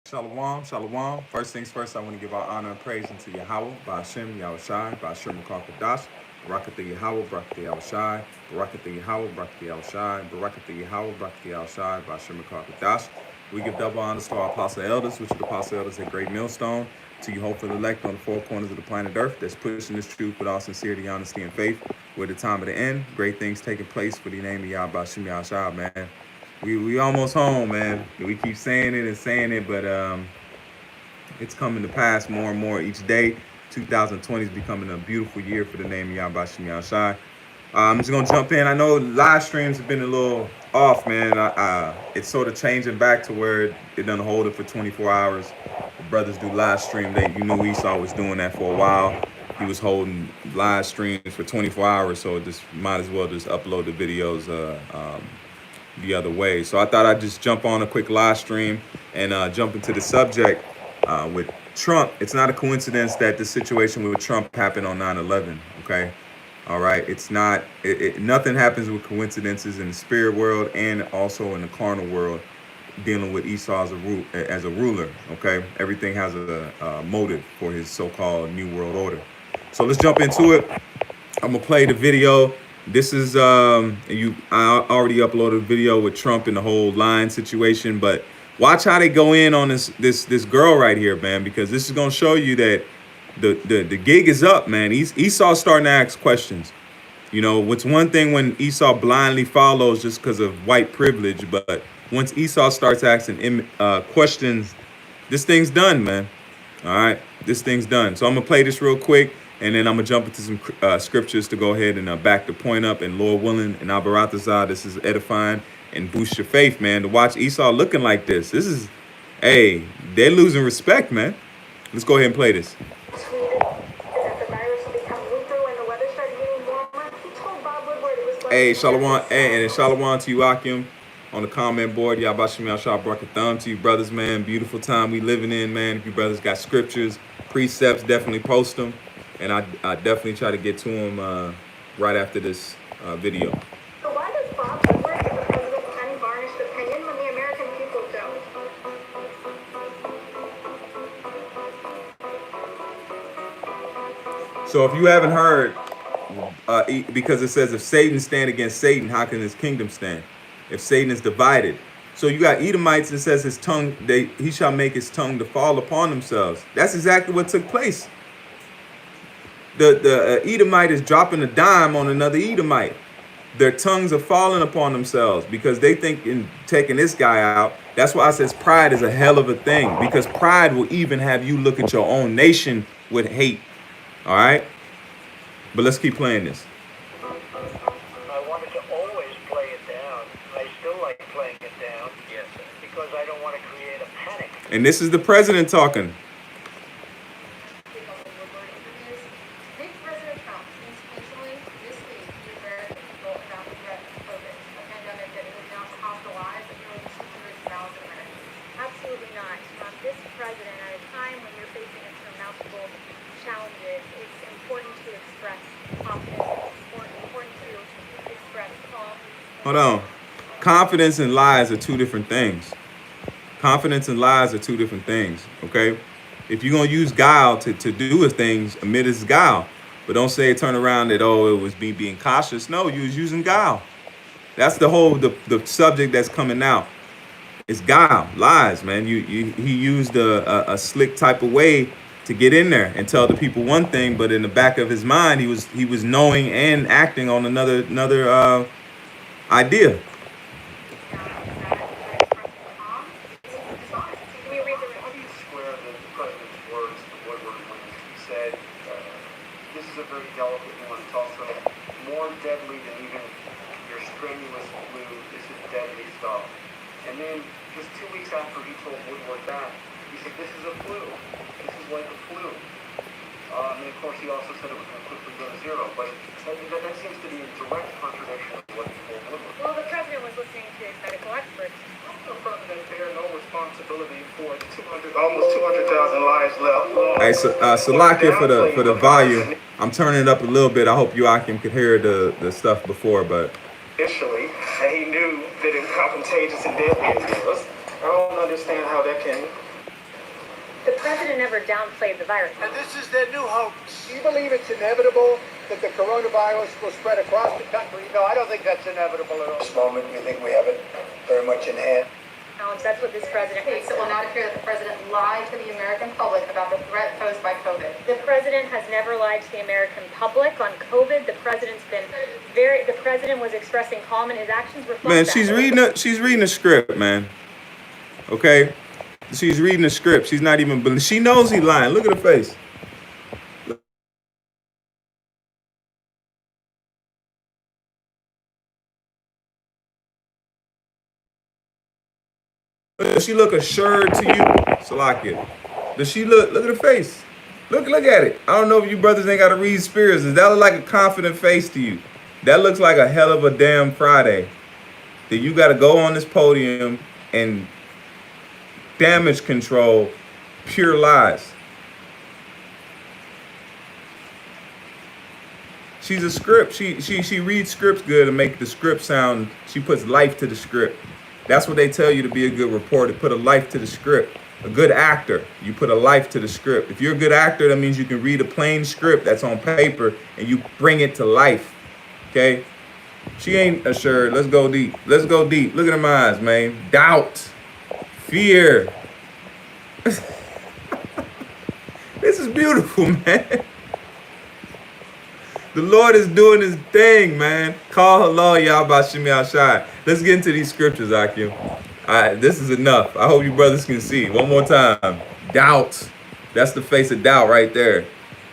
Shalom, shalom. First things first, I want to give our honor and praise unto Yahweh, Ba'ashem, Yahushai, Ba'ashem Kadash, Barakatah Yahweh, Barakatah Yahushai, Barakatah Yahweh, Barakatah Yahushai, Barakatah Yahweh, Barakatah Yahushai, Ba'ashem Kadash. We give double honors to our apostle elders, which are the apostle elders at Great Millstone, to you hopeful elect on the four corners of the planet Earth that's pushing this truth with all sincerity, honesty, and faith. We're at the time of the end. Great things taking place for the name of Yahweh, Ba'ashem Yahushai, man. We almost home, man. We keep saying it and saying it, but it's coming to pass more and more each day. 2020 is becoming a beautiful year for the name of Yahweh Shai. I'm just gonna jump in. I know live streams have been a little off, man. It's sort of changing back to where it doesn't hold it for 24 hours. The brothers do live stream. Esau was doing that for a while. He was holding live streams for 24 hours, so it just might as well just upload the videos the other way. So I thought I'd just jump on a quick live stream and jump into the subject with Trump. It's not a coincidence that the situation with Trump happened on 9/11. Okay, all right. It's not. Nothing happens with coincidences in the spirit world and also in the carnal world. Dealing with Esau as a ruler. Okay, everything has a motive for his so-called new world order. So let's jump into it. I'm gonna play the video. This is I already uploaded a video with Trump and the whole line situation, but watch how they go in on this girl right here, man, because this is gonna show you that the gig is up, man. Esau's starting to ask questions. You know, what's one thing when Esau blindly follows just because of white privilege, but once Esau starts asking questions, this thing's done, man. All right, this thing's done. So I'm gonna play this real quick, and then I'm gonna jump into some scriptures to go ahead and back the point up. And Lord willing, and Abaratazah, this is edifying and boost your faith, man. To watch Esau looking like this is, hey, they're losing respect, man. Let's go ahead and play this. Hey, Shalom, hey, and Shalom to you, Akim, on the comment board. Yabashim Yashar Brakatham to you, brothers, man. Beautiful time we living in, man. If you brothers got scriptures, precepts, definitely post them. And I definitely try to get to them right after this video. So why does Bob Woodward get the president's unvarnished opinion when the American people don't? So if you haven't heard, because it says if Satan stand against Satan, how can his kingdom stand? If Satan is divided. So you got Edomites, and it says his tongue, he shall make his tongue to fall upon themselves. That's exactly what took place. The Edomite is dropping a dime on another Edomite. Their tongues are falling upon themselves because they think in taking this guy out. That's why I says pride is a hell of a thing, because pride will even have you look at your own nation with hate. All right? But let's keep playing this. I wanted to always play it down. I still like playing it down. Yes, sir. Because I don't want to create a panic. And this is the president talking. Hold on. Confidence and lies are two different things. Confidence and lies are two different things, okay? If you're going to use guile to do things, admit it's guile. But don't say, turn around that, oh, it was me being cautious. No, you was using guile. That's the whole, the subject that's coming out. It's guile, lies, man. He used a slick type of way to get in there and tell the people one thing, but in the back of his mind, he was knowing and acting on another idea. This is a very delicate one. It's also more deadly than even your strenuous flu. This is deadly stuff. And then just 2 weeks after he told Woodward that, he said, this is a flu. This is like a flu. And of course, he also said it was going to quickly go to zero. But that seems to be in direct contradiction of what he told Woodward. Well, the president was listening to his medical experts. The president bear no responsibility for almost 200,000 lives left. Hey, Salakia for the volume. I'm turning it up a little bit. I hope you, Akim, could hear the stuff before, but initially, and he knew that it was how contagious and deadly it was. I don't understand how that can president never downplayed the virus. And this is their new hoax. Do you believe it's inevitable that the coronavirus will spread across the country? No, I don't think that's inevitable at all. At this moment, we think we have it very much in hand. Alex, that's what this president Case, it will not appear that the president lied to the American public about the threat posed by COVID. The president has never lied to the American public on COVID. The president was expressing calm, and his actions reflect Man, that. she's reading a script, man. Okay? She's reading a script. She's not even, she knows he's lying. Look at her face. Does she look assured to you, Salakia? Does she look at her face? Look at it. I don't know if you brothers ain't got to read spirits. Does that look like a confident face to you? That looks like a hell of a damn Friday. That you got to go on this podium and damage control pure lies. She's a script. She reads scripts good and make the script sound. She puts life to the script. That's what they tell you to be a good reporter. Put a life to the script. A good actor, you put a life to the script. If you're a good actor, that means you can read a plain script that's on paper and you bring it to life. Okay? She ain't assured. Let's go deep. Let's go deep. Look at her eyes, man. Doubt. Fear. This is beautiful, man. The Lord is doing his thing, man. Call hello, y'all, by Shimi Ashai. Let's get into these scriptures, Akim. All right, this is enough. I hope you brothers can see. One more time. Doubt. That's the face of doubt right there.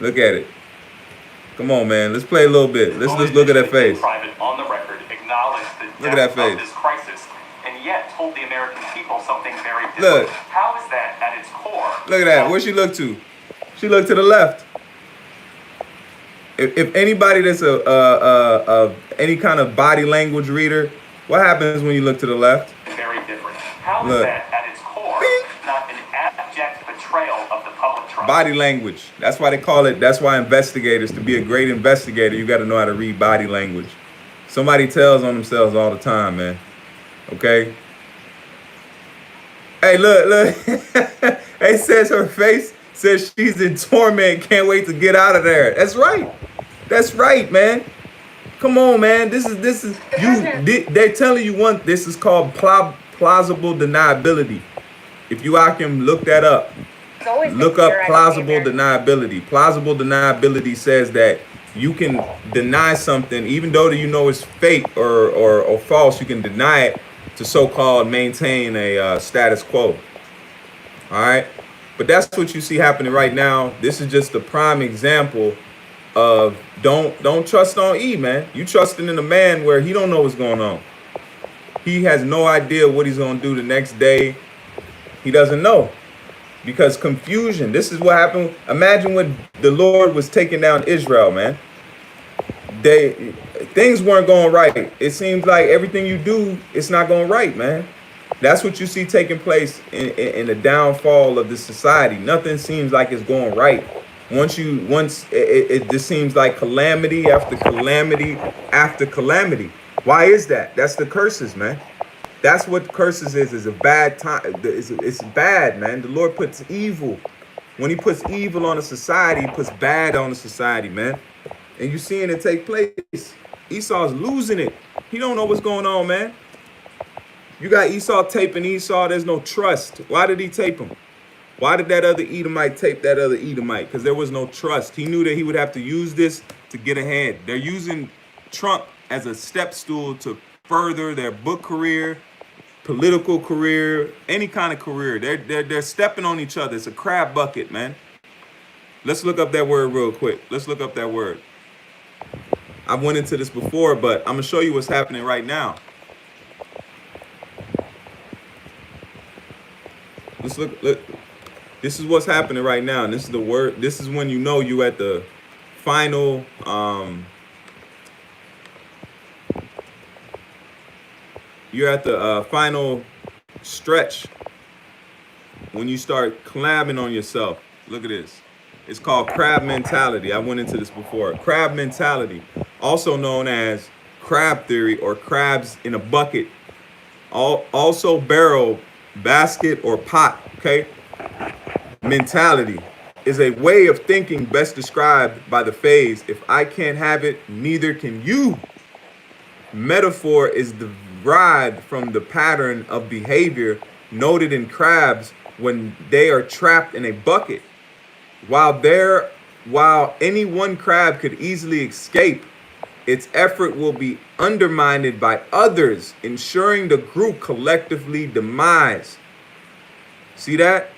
Look at it. Come on, man. Let's play a little bit. Let's look at that face. Private on the record acknowledged the Look at that depth of face. this crisis, and yet told the American people something very different. Look. How is that at its core? Look at that. Where she look to? She looked to the left. If anybody that's any kind of body language reader, what happens when you look to the left? Very different. How is Look. that at its core not an abject betrayal of the public trust? Body language. That's why they call it. That's why investigators, to be a great investigator, you got to know how to read body language. Somebody tells on themselves all the time, man. Okay? Hey, look. Hey, says her face says she's in torment, can't wait to get out of there. That's right. That's right, man. Come on, man. This is you. They're telling you one. This is called plausible deniability. If you can look that up. Look up plausible deniability. Plausible deniability says that you can deny something even though you know it's fake or false. You can deny it to so-called maintain a status quo. All right. But that's what you see happening right now. This is just a prime example of don't trust on E, man. You trusting in a man where he don't know what's going on. He has no idea what he's going to do the next day. He doesn't know. Because confusion. This is what happened. Imagine when the Lord was taking down Israel, man. Things weren't going right. It seems like everything you do, it's not going right, man. That's what you see taking place in the downfall of the society. Nothing seems like it's going right. Once it just seems like calamity after calamity after calamity. Why is that? That's the curses, man. That's what curses is a bad time. It's bad, man. The Lord puts evil. When he puts evil on a society, he puts bad on a society, man. And you're seeing it take place. Esau's losing it. He don't know what's going on, man. You got Esau taping Esau. There's no trust. Why did he tape him? Why did that other Edomite tape that other Edomite? Because there was no trust. He knew that he would have to use this to get ahead. They're using Trump as a step stool to further their book career, political career, any kind of career. They're stepping on each other. It's a crab bucket, man. Let's look up that word real quick. Let's look up that word. I went into this before, but I'm going to show you what's happening right now. Let's look. This is what's happening right now. And this is the word. This is when you know you at the final you're at the final stretch when you start clamming on yourself. Look at this. It's called crab mentality. I went into this before. Crab mentality, also known as crab theory or crabs in a bucket, also barrel, basket, or pot. Okay. mentality is a way of thinking best described by the phrase, if I can't have it, neither can you. Metaphor is derived from the pattern of behavior noted in crabs when they are trapped in a bucket. While any one crab could easily escape, its effort will be undermined by others, ensuring the group collectively demise. See that?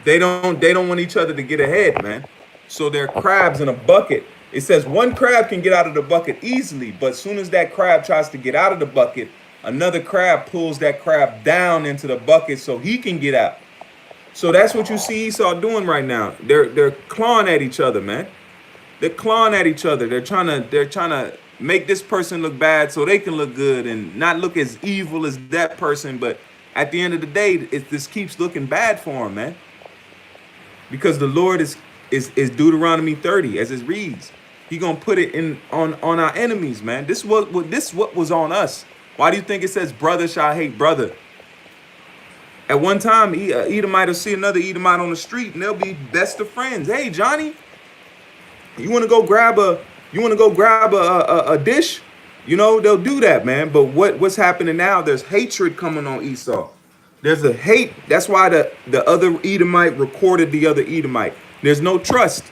They don't want each other to get ahead, man. So they're crabs in a bucket. It says one crab can get out of the bucket easily, but as soon as that crab tries to get out of the bucket, another crab pulls that crab down into the bucket so he can get out. So that's what you see Esau doing right now. They're clawing at each other, man. They're clawing at each other. They're trying to make this person look bad so they can look good and not look as evil as that person. But at the end of the day, this keeps looking bad for them, man. Because the Lord is Deuteronomy 30, as it reads. He gonna put it on our enemies, man. This what was on us. Why do you think it says brother shall hate brother? At one time, Edomite will see another Edomite on the street, and they'll be best of friends. Hey, Johnny, you want to go grab a dish? You know, they'll do that, man. But what's happening now? There's hatred coming on Esau. There's a hate. That's why the other Edomite recorded the other Edomite. There's no trust.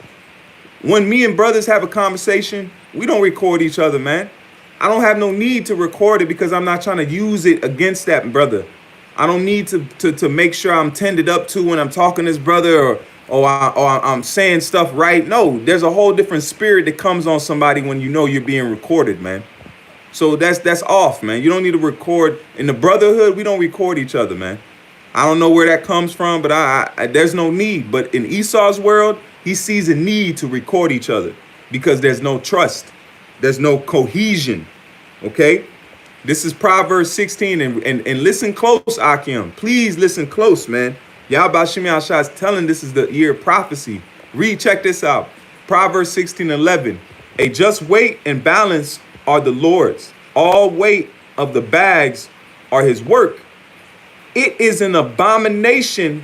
When me and brothers have a conversation, we don't record each other, man. I don't have no need to record it because I'm not trying to use it against that brother. I don't need to make sure I'm tended up to when I'm talking to this brother or I'm saying stuff right. No, there's a whole different spirit that comes on somebody when you know you're being recorded, man. So that's off, man. You don't need to record. In the brotherhood, we don't record each other, man. I don't know where that comes from, but I there's no need. But in Esau's world, he sees a need to record each other because there's no trust. There's no cohesion, okay? This is Proverbs 16, and listen close, Akim. Please listen close, man. Yahweh Shem Yahshua is telling this is the year of prophecy. Check this out. Proverbs 16:11. A just weight and balance are the Lord's. All weight of the bags are his work. It is an abomination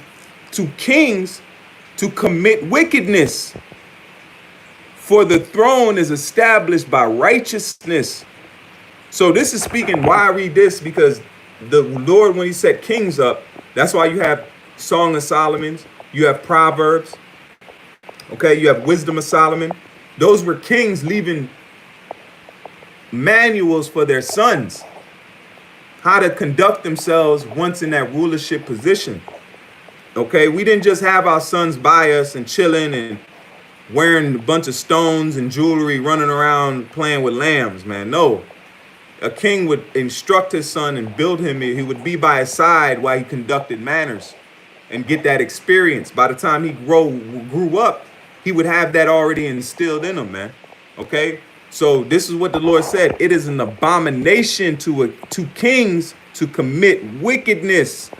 to kings to commit wickedness. For the throne is established by righteousness. So this is speaking why I read this, because the Lord, when he set kings up, that's why you have Song of Solomon, you have Proverbs, okay, you have Wisdom of Solomon. Those were kings leaving manuals for their sons, how to conduct themselves once in that rulership position. Okay, we didn't just have our sons by us and chilling and wearing a bunch of stones and jewelry, running around playing with lambs, man. No. A king would instruct his son and build him. He would be by his side while he conducted manners and get that experience. By the time he grew up, he would have that already instilled in him, man. Okay? So this is what the Lord said. It is an abomination to kings to commit wickedness.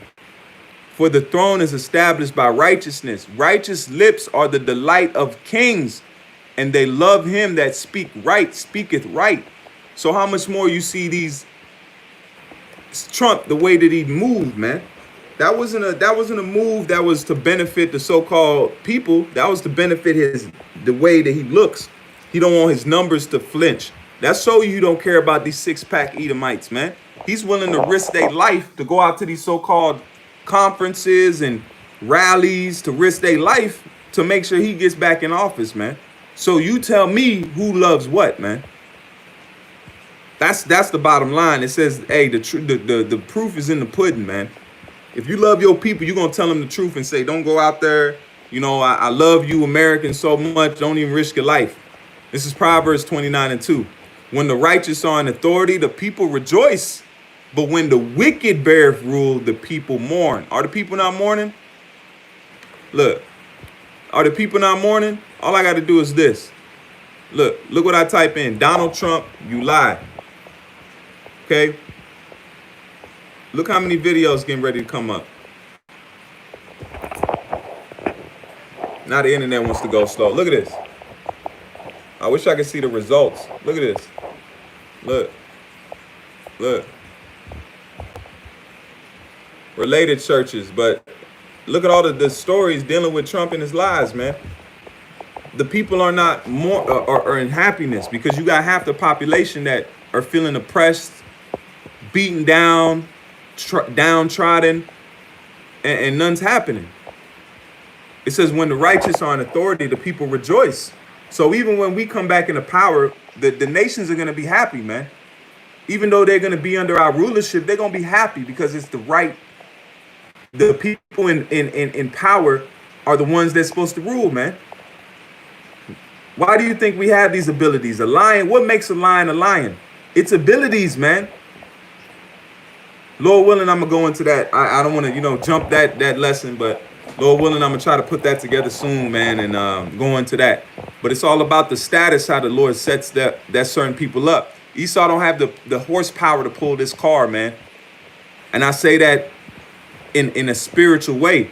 For the throne is established by righteousness. Righteous lips are the delight of kings, and they love him that speaketh right. So how much more you see these Trump, the way that he moved, man? That wasn't a move that was to benefit the so-called people. That was to benefit the way that he looks. He don't want his numbers to flinch. That's so you don't care about these six-pack Edomites, man. He's willing to risk their life to go out to these so-called conferences and rallies, to risk their life to make sure he gets back in office, man. So you tell me who loves what, man. That's the bottom line. It says, hey, the proof is in the pudding, man. If you love your people, you're going to tell them the truth and say, don't go out there. You know, I love you Americans so much. Don't even risk your life. This is Proverbs 29:2. When the righteous are in authority, the people rejoice. But when the wicked beareth rule, the people mourn. Are the people not mourning? Look, are the people not mourning? All I got to do is this. Look what I type in. Donald Trump, you lie. Okay? Look how many videos getting ready to come up. Now the internet wants to go slow. Look at this. I wish I could see the results. Look at this. Look. related churches. But look at all the stories dealing with Trump and his lies, man. The people are not more are in happiness because you got half the population that are feeling oppressed, beaten down, downtrodden, and none's happening. It says when the righteous are in authority, the people rejoice. So even when we come back into power, the nations are going to be happy, man. Even though they're going to be under our rulership, they're going to be happy because it's the people in power are the ones that's supposed to rule, man. Why do you think we have these abilities? A lion, what makes a lion a lion? It's abilities, man. Lord willing, I'm going to go into that. I don't want to, jump that lesson, but Lord willing, I'm going to try to put that together soon, man, and go into that. But it's all about the status, how the Lord sets that certain people up. Esau don't have the horsepower to pull this car, man. And I say that in a spiritual way.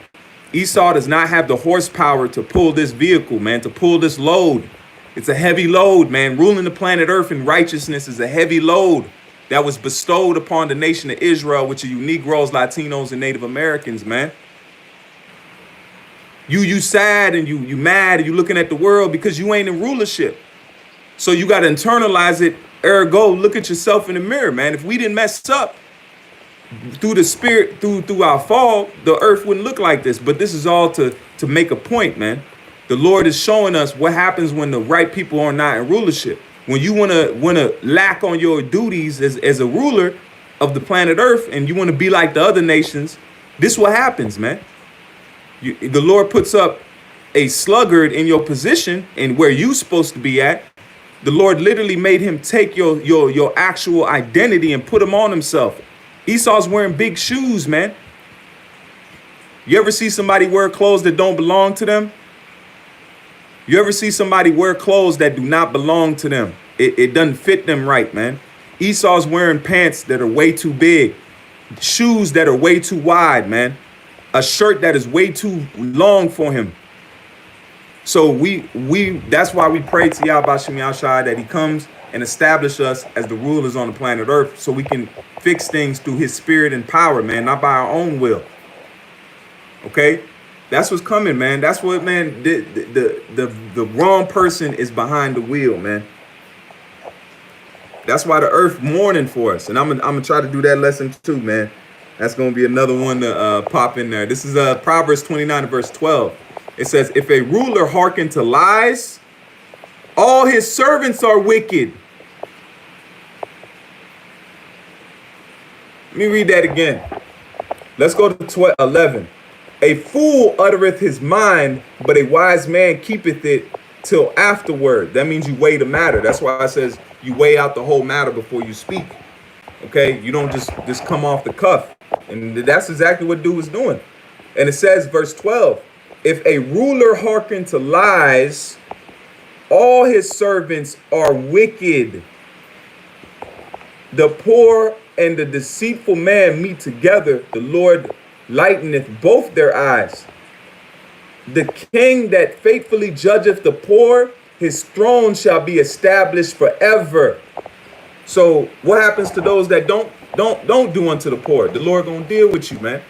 Esau does not have the horsepower to pull this vehicle, man, to pull this load. It's a heavy load, man. Ruling the planet Earth in righteousness is a heavy load that was bestowed upon the nation of Israel, which are you Negroes, Latinos, and Native Americans, man. You sad and you mad and you looking at the world because you ain't in rulership. So you got to internalize it. Ergo, look at yourself in the mirror, man. If we didn't mess up through the spirit, through our fall, the earth wouldn't look like this. But this is all to make a point, man. The Lord is showing us what happens when the right people are not in rulership. When you wanna lack on your duties as a ruler of the planet Earth, and you want to be like the other nations, this is what happens, man. The Lord puts up a sluggard in your position and where you supposed to be at. The Lord literally made him take your actual identity and put him on himself. Esau's wearing big shoes, man. You ever see somebody wear clothes that don't belong to them? You ever see somebody wear clothes that do not belong to them? It doesn't fit them right, man. Esau's wearing pants that are way too big, shoes that are way too wide, man. A shirt that is way too long for him. So that's why we pray to Yahweh Shem Yahshai that he comes and establish us as the rulers on the planet Earth so we can fix things through his spirit and power, man, not by our own will. Okay? That's what's coming, man. That's what, man, the wrong person is behind the wheel, man. That's why the earth mourning for us. And I'm gonna try to do that lesson too, man. That's gonna be another one to pop in there. This is Proverbs 29 and verse 12. It says, if a ruler hearken to lies, all his servants are wicked. Let me read that again. Let's go to 11. A fool uttereth his mind, but a wise man keepeth it till afterward. That means you weigh the matter. That's why it says you weigh out the whole matter before you speak. Okay, you don't just come off the cuff. And that's exactly what dude was doing. And it says, verse 12, if a ruler hearken to lies, all his servants are wicked. The poor and the deceitful man meet together. The Lord lighteneth both their eyes. The king that faithfully judgeth the poor, his throne shall be established forever. So what happens to those that don't do unto the poor? The Lord gonna deal with you, man.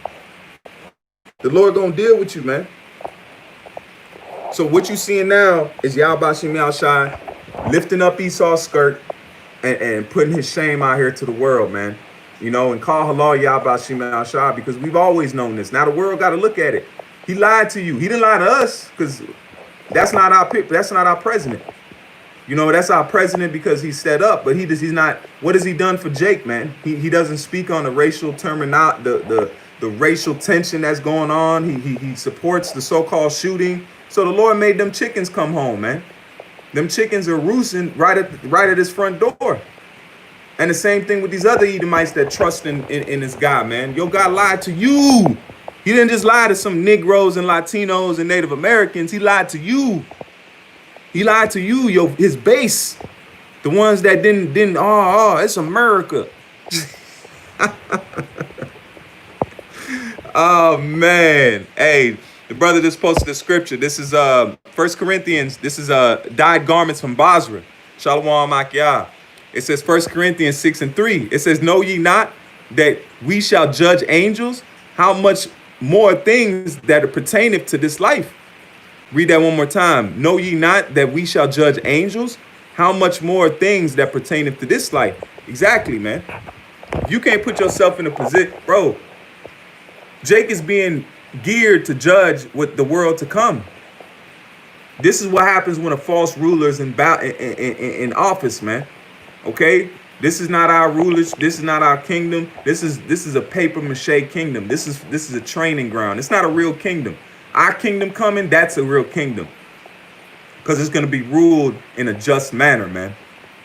The Lord gonna deal with you, man. So what you seeing now is Yahweh Shem Yahushai lifting up Esau's skirt and putting his shame out here to the world, man. And call halal Yahweh Shem Yahushai, because we've always known this. Now the world got to look at it. He lied to you. He didn't lie to us, because that's not our president. That's our president because he's set up, but he's not. What has he done for Jake, man? He doesn't speak on the racial the racial tension that's going on. He supports the so-called shooting. So the Lord made them chickens come home, man. Them chickens are roosting right at his front door. And the same thing with these other Edomites that trust in this God, man. Your God lied to you. He didn't just lie to some Negroes and Latinos and Native Americans. He lied to you. He lied to you, his base. The ones that didn't, it's America. Oh, man. Hey, the brother just posted the scripture. This is 1 Corinthians. This is dyed garments from Basra. Shalom Akyah. It says 1 Corinthians 6 and 3. It says, know ye not that we shall judge angels? how much more things that are pertaineth to this life. Read that one more time. Know ye not that we shall judge angels? How much more things that pertaineth to this life? Exactly, man. You can't put yourself in a position, bro. Jake is being geared to judge what the world to come. This is what happens when a false ruler is in office, man. Okay, this is not our rulers. This is not our kingdom. This is a paper mache kingdom. This is a training ground. It's not a real kingdom. Our kingdom coming, that's a real kingdom, because it's gonna be ruled in a just manner, man.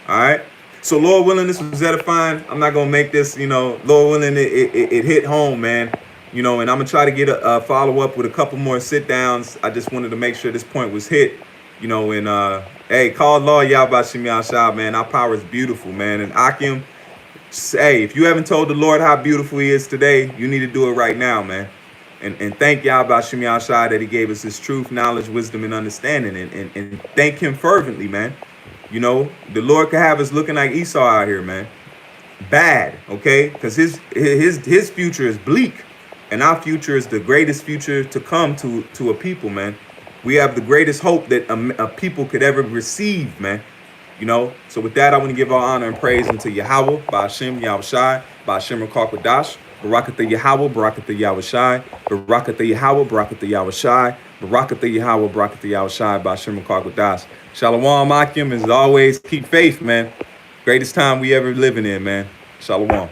All right. So Lord willing, this was edifying. I'm not gonna make this, Lord willing, it hit home, man. And I'm gonna try to get a follow up with a couple more sit downs. I just wanted to make sure this point was hit, and hey, call Lord Yahbashim Yahshua, man. Our power is beautiful, man. And Akim, hey, if you haven't told the Lord how beautiful he is today, you need to do it right now, man. And thank Yahbashim Yahshua that he gave us his truth, knowledge, wisdom, and understanding. And thank him fervently, man. The Lord could have us looking like Esau out here, man. Bad, okay? Because his future is bleak. And our future is the greatest future to come to a people, man. We have the greatest hope that a people could ever receive, man. So with that, I want to give all honor and praise unto Yahweh, Ba'ashem Yahushai, Ba'ashem Rakakadash, Barakatha Yahweh, Barakatha Yahushai, Barakatha Yahweh, Barakatha Yahushai, Barakatha Yahweh, Barakatha Yahushai, Ba'ashem Rakakadash. Shalom, Akim, as always, keep faith, man. Greatest time we ever living in, man. Shalom.